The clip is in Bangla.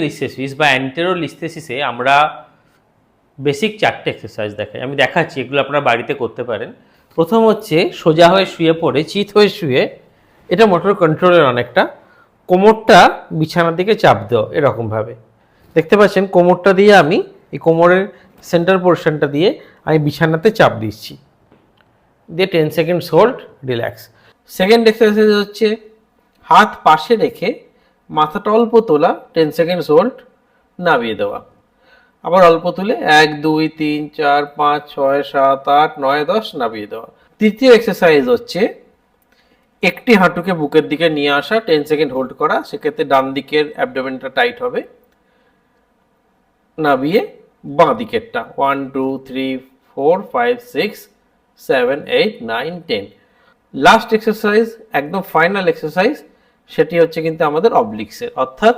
লিস্থেসিস বা অ্যান্টেরোলিস্থেসিসে আমরা বেসিক 4টে এক্সারসাইজ দেখাই। আমি দেখাচ্ছি, এগুলো আপনারা বাড়িতে করতে পারেন। প্রথম হচ্ছে সোজা হয়ে শুয়ে পড়ে, চিত হয়ে শুয়ে, এটা মোটর কন্ট্রোলের অনেকটা, কোমরটা বিছানার দিকে চাপ দেওয়া এরকমভাবে। দেখতে পাচ্ছেন কোমরটা দিয়ে আমি এই কোমরের সেন্টার পোর্শনটা দিয়ে আমি বিছানাতে চাপ দিচ্ছি, দিয়ে 10 seconds hold, relax. Second exercise হচ্ছে হাত পাশে রেখে মাথাটা অল্প তোলা, 10 সেকেন্ডস হোল্ড, নামিয়ে দেওয়া। আবার অল্প তুলে 1 2 3 4 5 6 7 8 9 10 নামিয়ে দেওয়া। তৃতীয় এক্সারসাইজ হচ্ছে একটি হাঁটুকে বুকের দিকে নিয়ে আসা, 10 সেকেন্ড হোল্ড করা, সেক্ষেত্রে ডান দিকের অ্যাবডোমেনটা টাইট হবে, নামিয়ে বাঁ দিকেরটা 1 2 3 4 5 6 7 8 9 10। লাস্ট এক্সারসাইজ, একদম ফাইনাল এক্সারসাইজ, সেটি হচ্ছে কিন্তু আমাদের অবলিক্সের, অর্থাৎ